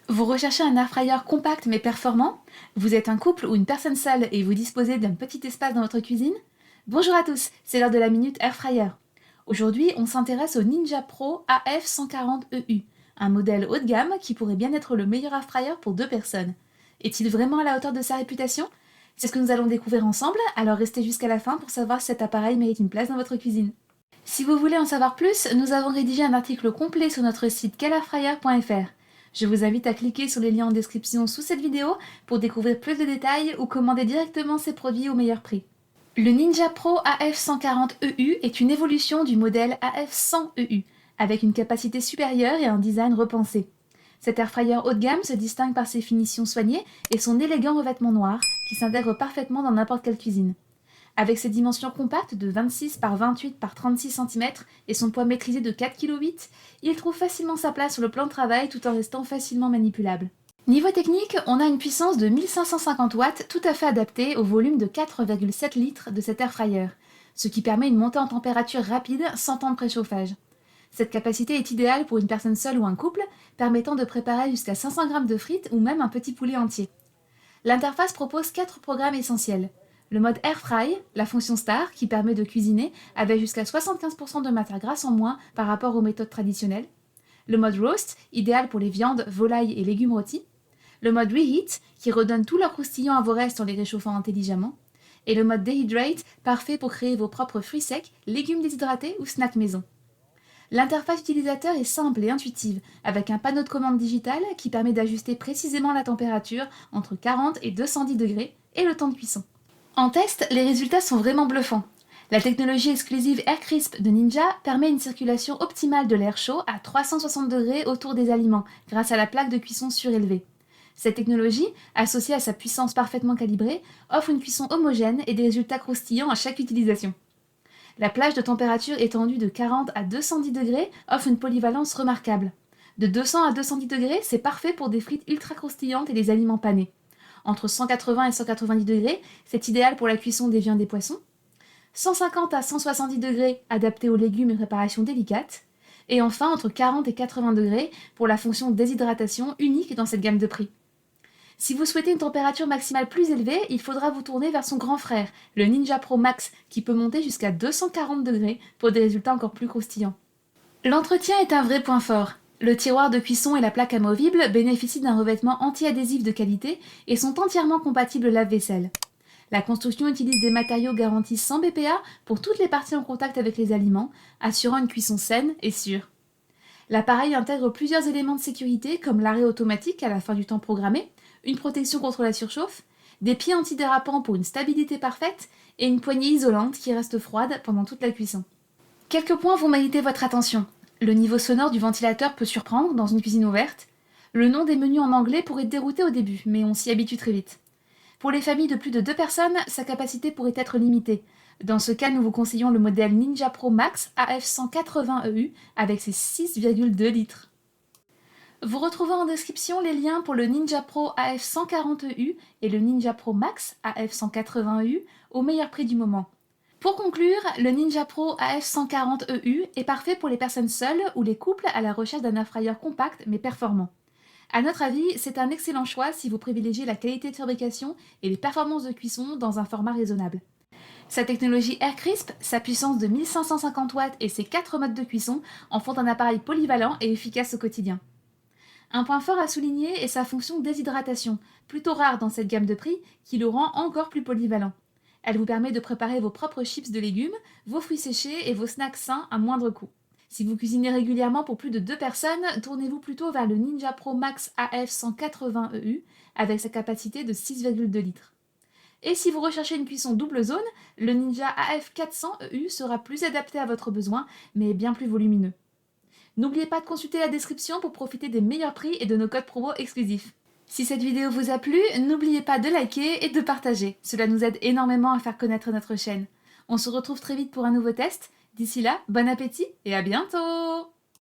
Vous recherchez un airfryer compact mais performant? Vous êtes un couple ou une personne seule et vous disposez d'un petit espace dans votre cuisine? Bonjour à tous, c'est l'heure de la Minute Airfryer. Aujourd'hui, on s'intéresse au Ninja Pro AF140EU, un modèle haut de gamme qui pourrait bien être le meilleur airfryer pour deux personnes. Est-il vraiment à la hauteur de sa réputation? C'est ce que nous allons découvrir ensemble, alors restez jusqu'à la fin pour savoir si cet appareil mérite une place dans votre cuisine. Si vous voulez en savoir plus, nous avons rédigé un article complet sur notre site quelairfryer.fr. Je vous invite à cliquer sur les liens en description sous cette vidéo pour découvrir plus de détails ou commander directement ces produits au meilleur prix. Le Ninja Pro AF140EU est une évolution du modèle AF100EU, avec une capacité supérieure et un design repensé. Cet airfryer haut de gamme se distingue par ses finitions soignées et son élégant revêtement noir, qui s'intègre parfaitement dans n'importe quelle cuisine. Avec ses dimensions compactes de 26 par 28 par 36 cm et son poids maîtrisé de 4,8 kg, il trouve facilement sa place sur le plan de travail tout en restant facilement manipulable. Niveau technique, on a une puissance de 1550 watts tout à fait adaptée au volume de 4,7 litres de cet airfryer, ce qui permet une montée en température rapide sans temps de préchauffage. Cette capacité est idéale pour une personne seule ou un couple, permettant de préparer jusqu'à 500 g de frites ou même un petit poulet entier. L'interface propose 4 programmes essentiels. Le mode Air Fry, la fonction Star, qui permet de cuisiner avec jusqu'à 75% de matière grasse en moins par rapport aux méthodes traditionnelles. Le mode Roast, idéal pour les viandes, volailles et légumes rôtis. Le mode Reheat, qui redonne tout leur croustillant à vos restes en les réchauffant intelligemment. Et le mode Dehydrate, parfait pour créer vos propres fruits secs, légumes déshydratés ou snacks maison. L'interface utilisateur est simple et intuitive, avec un panneau de commande digital qui permet d'ajuster précisément la température entre 40 et 210 degrés et le temps de cuisson. En test, les résultats sont vraiment bluffants. La technologie exclusive Air Crisp de Ninja permet une circulation optimale de l'air chaud à 360 degrés autour des aliments grâce à la plaque de cuisson surélevée. Cette technologie, associée à sa puissance parfaitement calibrée, offre une cuisson homogène et des résultats croustillants à chaque utilisation. La plage de température étendue de 40 à 210 degrés offre une polyvalence remarquable. De 200 à 210 degrés, c'est parfait pour des frites ultra croustillantes et des aliments panés. Entre 180 et 190 degrés, c'est idéal pour la cuisson des viandes et des poissons. 150 à 170 degrés, adapté aux légumes et préparations délicates. Et enfin, entre 40 et 80 degrés, pour la fonction déshydratation unique dans cette gamme de prix. Si vous souhaitez une température maximale plus élevée, il faudra vous tourner vers son grand frère, le Ninja Pro Max, qui peut monter jusqu'à 240 degrés pour des résultats encore plus croustillants. L'entretien est un vrai point fort. Le tiroir de cuisson et la plaque amovible bénéficient d'un revêtement anti-adhésif de qualité et sont entièrement compatibles lave-vaisselle. La construction utilise des matériaux garantis 100 BPA pour toutes les parties en contact avec les aliments, assurant une cuisson saine et sûre. L'appareil intègre plusieurs éléments de sécurité comme l'arrêt automatique à la fin du temps programmé, une protection contre la surchauffe, des pieds antidérapants pour une stabilité parfaite et une poignée isolante qui reste froide pendant toute la cuisson. Quelques points vont mériter votre attention. Le niveau sonore du ventilateur peut surprendre dans une cuisine ouverte. Le nom des menus en anglais pourrait dérouter au début, mais on s'y habitue très vite. Pour les familles de plus de 2 personnes, sa capacité pourrait être limitée. Dans ce cas, nous vous conseillons le modèle Ninja Pro Max AF180EU avec ses 6,2 litres. Vous retrouvez en description les liens pour le Ninja Pro AF140EU et le Ninja Pro Max AF180EU au meilleur prix du moment. Pour conclure, le Ninja Pro AF140EU est parfait pour les personnes seules ou les couples à la recherche d'un airfryer compact mais performant. À notre avis, c'est un excellent choix si vous privilégiez la qualité de fabrication et les performances de cuisson dans un format raisonnable. Sa technologie Air Crisp, sa puissance de 1550 watts et ses 4 modes de cuisson en font un appareil polyvalent et efficace au quotidien. Un point fort à souligner est sa fonction déshydratation, plutôt rare dans cette gamme de prix, qui le rend encore plus polyvalent. Elle vous permet de préparer vos propres chips de légumes, vos fruits séchés et vos snacks sains à moindre coût. Si vous cuisinez régulièrement pour plus de 2 personnes, tournez-vous plutôt vers le Ninja Pro Max AF180EU avec sa capacité de 6,2 litres. Et si vous recherchez une cuisson double zone, le Ninja AF400EU sera plus adapté à votre besoin, mais bien plus volumineux. N'oubliez pas de consulter la description pour profiter des meilleurs prix et de nos codes promo exclusifs. Si cette vidéo vous a plu, n'oubliez pas de liker et de partager. Cela nous aide énormément à faire connaître notre chaîne. On se retrouve très vite pour un nouveau test. D'ici là, bon appétit et à bientôt!